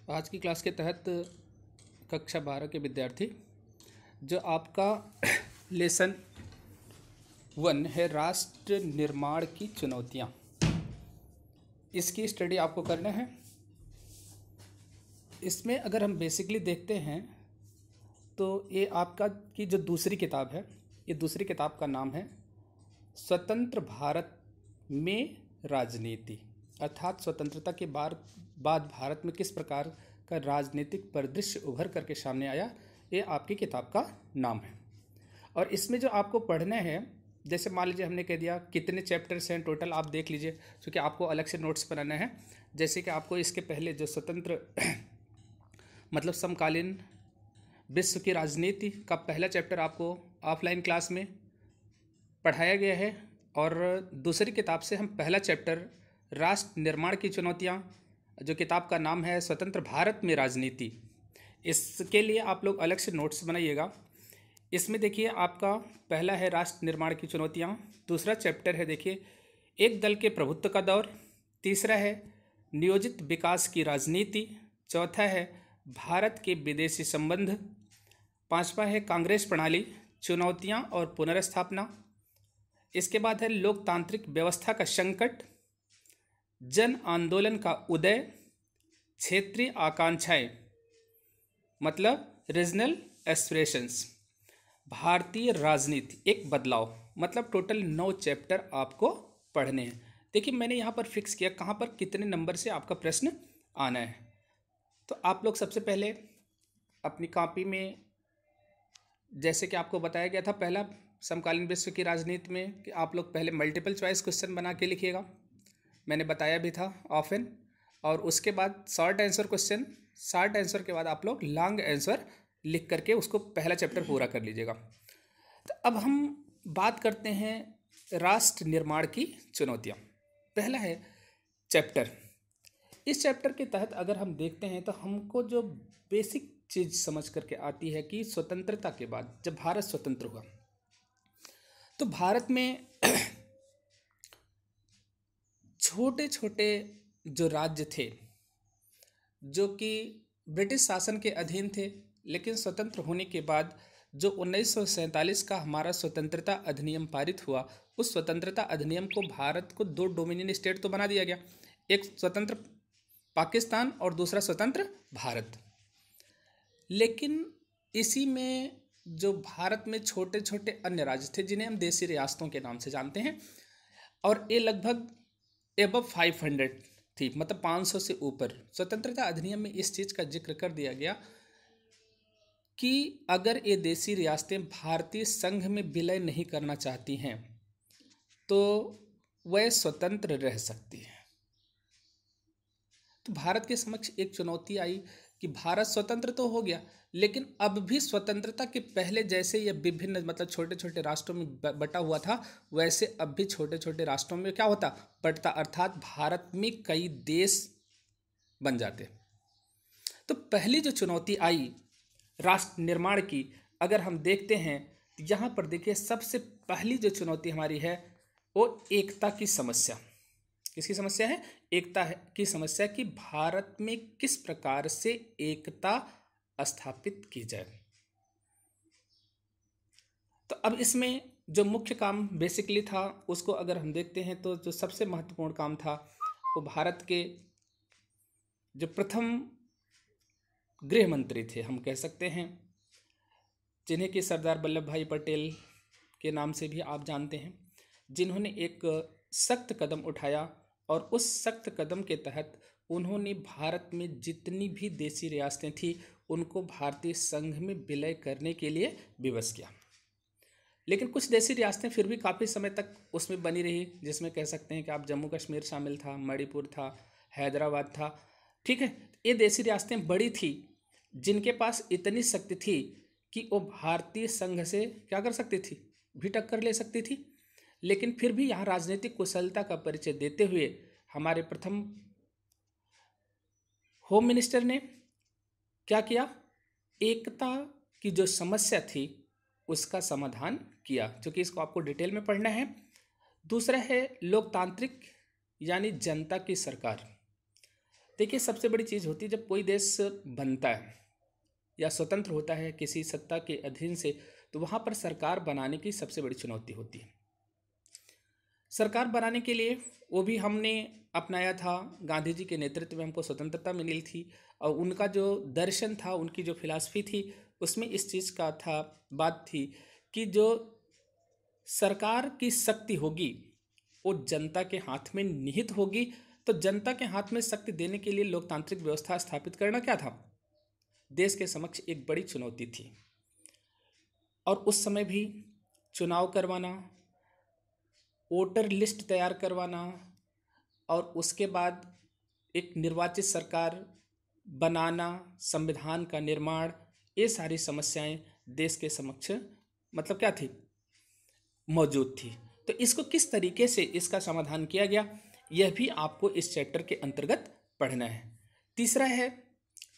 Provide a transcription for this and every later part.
आज की क्लास के तहत कक्षा 12 के विद्यार्थी जो आपका लेसन 1 है राष्ट्र निर्माण की चुनौतियाँ, इसकी स्टडी आपको करना है। इसमें अगर हम बेसिकली देखते हैं तो ये आपका की जो दूसरी किताब है, ये दूसरी किताब का नाम है स्वतंत्र भारत में राजनीति, अर्थात स्वतंत्रता के बाद भारत में किस प्रकार का राजनीतिक परिदृश्य उभर करके सामने आया, ये आपकी किताब का नाम है। और इसमें जो आपको पढ़ना है, जैसे मान लीजिए हमने कह दिया कितने चैप्टर्स हैं टोटल, आप देख लीजिए, क्योंकि आपको अलग से नोट्स बनाना है। जैसे कि आपको इसके पहले जो स्वतंत्र मतलब समकालीन विश्व की राजनीति का पहला चैप्टर आपको ऑफलाइन क्लास में पढ़ाया गया है, और दूसरी किताब से हम पहला चैप्टर राष्ट्र निर्माण की चुनौतियाँ, जो किताब का नाम है स्वतंत्र भारत में राजनीति, इसके लिए आप लोग अलग से नोट्स बनाइएगा। इसमें देखिए आपका पहला है राष्ट्र निर्माण की चुनौतियाँ, दूसरा चैप्टर है देखिए एक दल के प्रभुत्व का दौर, तीसरा है नियोजित विकास की राजनीति, चौथा है भारत के विदेशी संबंध, पांचवा है कांग्रेस प्रणाली, चुनौतियाँ और पुनर्स्थापना, इसके बाद है लोकतांत्रिक व्यवस्था का संकट, जन आंदोलन का उदय, क्षेत्रीय आकांक्षाएं मतलब रीजनल एस्पिरेशंस, भारतीय राजनीति एक बदलाव, मतलब टोटल 9 चैप्टर आपको पढ़ने हैं। देखिए मैंने यहाँ पर फिक्स किया कहाँ पर कितने नंबर से आपका प्रश्न आना है। तो आप लोग सबसे पहले अपनी कॉपी में, जैसे कि आपको बताया गया था पहला समकालीन विश्व की राजनीति में, कि आप लोग पहले मल्टीपल चॉइस क्वेश्चन बना के लिखिएगा, मैंने बताया भी था ऑफन, और उसके बाद short answer question, short answer के बाद आप लोग लॉन्ग आंसर लिख करके उसको पहला चैप्टर पूरा कर लीजिएगा। तो अब हम बात करते हैं राष्ट्र निर्माण की चुनौतियाँ। पहला है चैप्टर। इस चैप्टर के तहत अगर हम देखते हैं तो हमको जो बेसिक चीज़ समझ करके आती है कि स्वतंत्रता के बाद जब भारत स्वतंत्र हुआ तो भारत में छोटे छोटे जो राज्य थे जो कि ब्रिटिश शासन के अधीन थे, लेकिन स्वतंत्र होने के बाद जो 1947 का हमारा स्वतंत्रता अधिनियम पारित हुआ, उस स्वतंत्रता अधिनियम को भारत को 2 डोमिनियन स्टेट तो बना दिया गया, एक स्वतंत्र पाकिस्तान और दूसरा स्वतंत्र भारत। लेकिन इसी में जो भारत में छोटे छोटे अन्य राज्य थे जिन्हें हम देशी रियासतों के नाम से जानते हैं, और ये लगभग एबव 500 थी, मतलब 500 से ऊपर। स्वतंत्रता अधिनियम में इस चीज़ का जिक्र कर दिया गया कि अगर ये देशी रियासतें भारतीय संघ में विलय नहीं करना चाहती हैं तो वह स्वतंत्र रह सकती हैं। तो भारत के समक्ष एक चुनौती आई कि भारत स्वतंत्र तो हो गया, लेकिन अब भी स्वतंत्रता के पहले जैसे यह विभिन्न मतलब छोटे छोटे राष्ट्रों में बटा हुआ था, वैसे अब भी छोटे छोटे राष्ट्रों में क्या होता, बटता, अर्थात भारत में कई देश बन जाते। तो पहली जो चुनौती आई राष्ट्र निर्माण की, अगर हम देखते हैं तो यहाँ पर देखिए सबसे पहली जो चुनौती हमारी है वो एकता की समस्या। किसकी समस्या है? एकता की समस्या, कि भारत में किस प्रकार से एकता स्थापित की जाए। तो अब इसमें जो मुख्य काम बेसिकली था उसको अगर हम देखते हैं तो जो सबसे महत्वपूर्ण काम था वो भारत के जो प्रथम गृह मंत्री थे, हम कह सकते हैं, जिन्हें कि सरदार वल्लभ भाई पटेल के नाम से भी आप जानते हैं, जिन्होंने एक सख्त कदम उठाया, और उस सख्त कदम के तहत उन्होंने भारत में जितनी भी देशी रियासतें थी उनको भारतीय संघ में विलय करने के लिए विवश किया। लेकिन कुछ देशी रियासतें फिर भी काफ़ी समय तक उसमें बनी रही, जिसमें कह सकते हैं कि आप जम्मू कश्मीर शामिल था, मणिपुर था, हैदराबाद था, ठीक है। ये देशी रियासतें बड़ी थी जिनके पास इतनी शक्ति थी कि वो भारतीय संघ से क्या कर सकती थी, भी टक्कर ले सकती थी। लेकिन फिर भी यहाँ राजनीतिक कुशलता का परिचय देते हुए हमारे प्रथम होम मिनिस्टर ने क्या किया, एकता की जो समस्या थी उसका समाधान किया, क्योंकि इसको आपको डिटेल में पढ़ना है। दूसरा है लोकतांत्रिक यानी जनता की सरकार। देखिए, सबसे बड़ी चीज़ होती है जब कोई देश बनता है या स्वतंत्र होता है किसी सत्ता के अधीन से, तो वहाँ पर सरकार बनाने की सबसे बड़ी चुनौती होती है। सरकार बनाने के लिए वो भी हमने अपनाया था, गांधी जी के नेतृत्व में हमको स्वतंत्रता मिली थी, और उनका जो दर्शन था, उनकी जो फिलॉसफी थी, उसमें इस चीज़ का था, बात थी कि जो सरकार की शक्ति होगी वो जनता के हाथ में निहित होगी। तो जनता के हाथ में शक्ति देने के लिए लोकतांत्रिक व्यवस्था स्थापित करना क्या था, देश के समक्ष एक बड़ी चुनौती थी। और उस समय भी चुनाव करवाना, वोटर लिस्ट तैयार करवाना, और उसके बाद एक निर्वाचित सरकार बनाना, संविधान का निर्माण, ये सारी समस्याएं देश के समक्ष मतलब क्या थी, मौजूद थी। तो इसको किस तरीके से इसका समाधान किया गया, यह भी आपको इस चैप्टर के अंतर्गत पढ़ना है। तीसरा है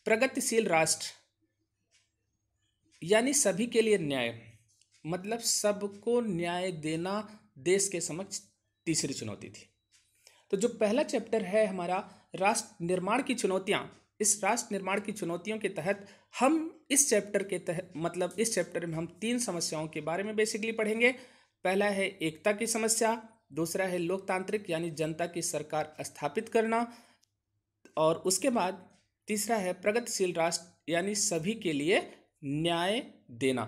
प्रगतिशील राष्ट्र, यानी सभी के लिए न्याय, मतलब सबको न्याय देना देश के समक्ष तीसरी चुनौती थी। तो जो पहला चैप्टर है हमारा राष्ट्र निर्माण की चुनौतियां, इस राष्ट्र निर्माण की चुनौतियों के तहत हम इस चैप्टर के तहत मतलब इस चैप्टर में हम 3 समस्याओं के बारे में बेसिकली पढ़ेंगे। पहला है एकता की समस्या, दूसरा है लोकतांत्रिक यानी जनता की सरकार स्थापित करना, और उसके बाद तीसरा है प्रगतिशील राष्ट्र यानी सभी के लिए न्याय देना।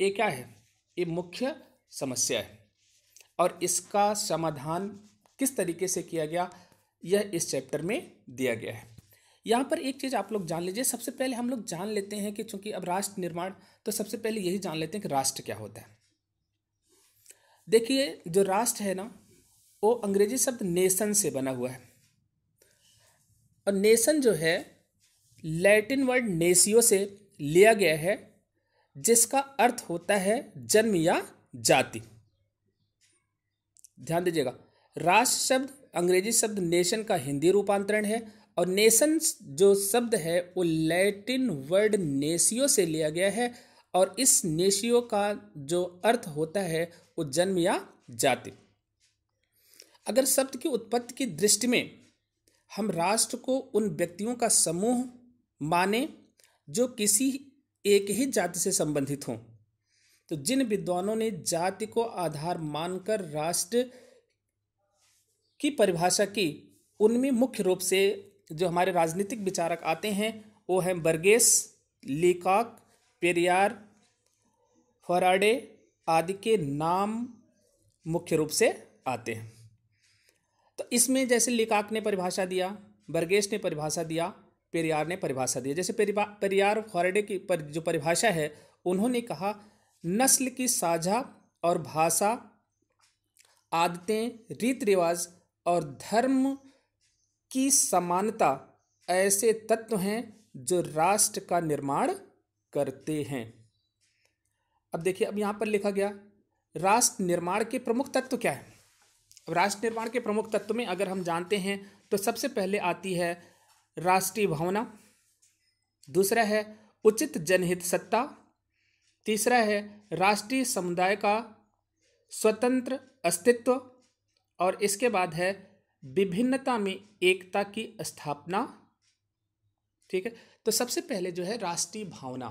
ये क्या है, ये मुख्य समस्या है, और इसका समाधान किस तरीके से किया गया यह इस चैप्टर में दिया गया है। यहाँ पर एक चीज़ आप लोग जान लीजिए। सबसे पहले हम लोग जान लेते हैं कि चूंकि अब राष्ट्र निर्माण, तो सबसे पहले यही जान लेते हैं कि राष्ट्र क्या होता है। देखिए, जो राष्ट्र है ना, वो अंग्रेजी शब्द नेशन से बना हुआ है, और नेशन जो है लैटिन वर्ड नेसियो से लिया गया है, जिसका अर्थ होता है जन्म या जाति। ध्यान दीजिएगा, राष्ट्र शब्द अंग्रेजी शब्द नेशन का हिंदी रूपांतरण है, और नेशन जो शब्द है वो लैटिन वर्ड नेसियो से लिया गया है, और इस नेसियो का जो अर्थ होता है वो जन्म या जाति। अगर शब्द की उत्पत्ति की दृष्टि में हम राष्ट्र को उन व्यक्तियों का समूह माने जो किसी एक ही जाति से संबंधित हों, तो जिन विद्वानों ने जाति को आधार मानकर राष्ट्र की परिभाषा की, उनमें मुख्य रूप से जो हमारे राजनीतिक विचारक आते हैं वो हैं बर्गेस, लीकॉक, पेरियार, फराडे आदि के नाम मुख्य रूप से आते हैं। तो इसमें जैसे लीकॉक ने परिभाषा दिया, बर्गेस ने परिभाषा दिया, पेरियार ने परिभाषा दिया। जैसे पेरियार फराडे की जो परिभाषा है, उन्होंने कहा नस्ल की साझा और भाषा, आदतें, रीति रिवाज और धर्म की समानता ऐसे तत्व हैं जो राष्ट्र का निर्माण करते हैं। अब देखिए, अब यहाँ पर लिखा गया राष्ट्र निर्माण के प्रमुख तत्व क्या है। राष्ट्र निर्माण के प्रमुख तत्व में अगर हम जानते हैं तो सबसे पहले आती है राष्ट्रीय भावना, दूसरा है उचित जनहित सत्ता, तीसरा है राष्ट्रीय समुदाय का स्वतंत्र अस्तित्व, और इसके बाद है विभिन्नता में एकता की स्थापना। ठीक है, तो सबसे पहले जो है राष्ट्रीय भावना।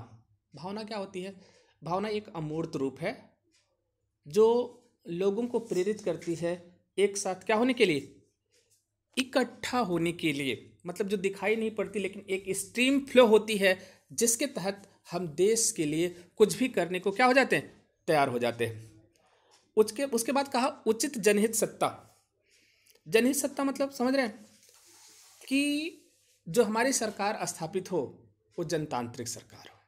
भावना क्या होती है? भावना एक अमूर्त रूप है जो लोगों को प्रेरित करती है एक साथ क्या होने के लिए, इकट्ठा होने के लिए। मतलब जो दिखाई नहीं पड़ती लेकिन एक स्ट्रीम फ्लो होती है जिसके तहत हम देश के लिए कुछ भी करने को क्या हो जाते हैं, तैयार हो जाते हैं। उसके बाद कहा उचित जनहित सत्ता। जनहित सत्ता मतलब समझ रहे हैं कि जो हमारी सरकार स्थापित हो वो जनतांत्रिक सरकार हो,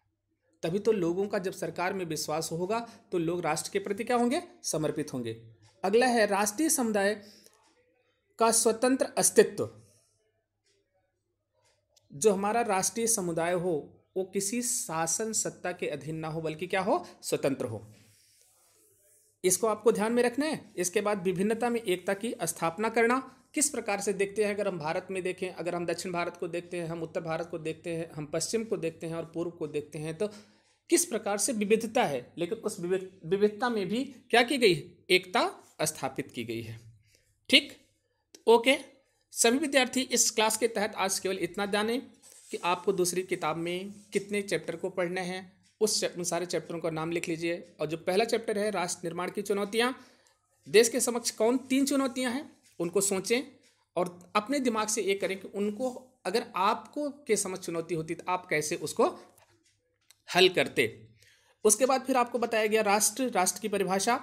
तभी तो लोगों का जब सरकार में विश्वास होगा तो लोग राष्ट्र के प्रति क्या होंगे, समर्पित होंगे। अगला है राष्ट्रीय समुदाय का स्वतंत्र अस्तित्व। जो हमारा राष्ट्रीय समुदाय हो वो किसी शासन सत्ता के अधीन ना हो बल्कि क्या हो, स्वतंत्र हो। इसको आपको ध्यान में रखना है। इसके बाद विभिन्नता में एकता की स्थापना करना। किस प्रकार से देखते हैं, अगर हम भारत में देखें, अगर हम दक्षिण भारत को देखते हैं, हम उत्तर भारत को देखते हैं, हम पश्चिम को देखते हैं और पूर्व को देखते हैं, तो किस प्रकार से विविधता है, लेकिन उस विविधता में भी क्या की गई, एकता स्थापित की गई है। ठीक, ओके, सभी विद्यार्थी इस क्लास के तहत आज केवल इतना जानें कि आपको दूसरी किताब में कितने चैप्टर को पढ़ने हैं, उन सारे चैप्टरों का नाम लिख लीजिए। और जो पहला चैप्टर है राष्ट्र निर्माण की चुनौतियाँ, देश के समक्ष कौन 3 चुनौतियाँ हैं उनको सोचें और अपने दिमाग से ये करें कि उनको अगर आपको के समक्ष चुनौती होती तो आप कैसे उसको हल करते। उसके बाद फिर आपको बताया गया राष्ट्र की परिभाषा,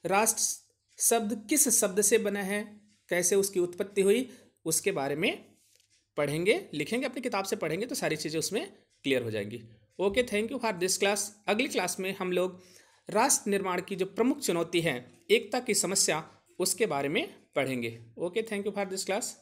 राष्ट्र शब्द किस शब्द से बना है, कैसे उसकी उत्पत्ति हुई, उसके बारे में पढ़ेंगे, लिखेंगे, अपनी किताब से पढ़ेंगे तो सारी चीज़ें उसमें क्लियर हो जाएंगी। Okay, thank you for this class. अगली क्लास में हम लोग राष्ट्र निर्माण की जो प्रमुख चुनौती है, एकता की समस्या, उसके बारे में पढ़ेंगे। Okay, thank you for this class.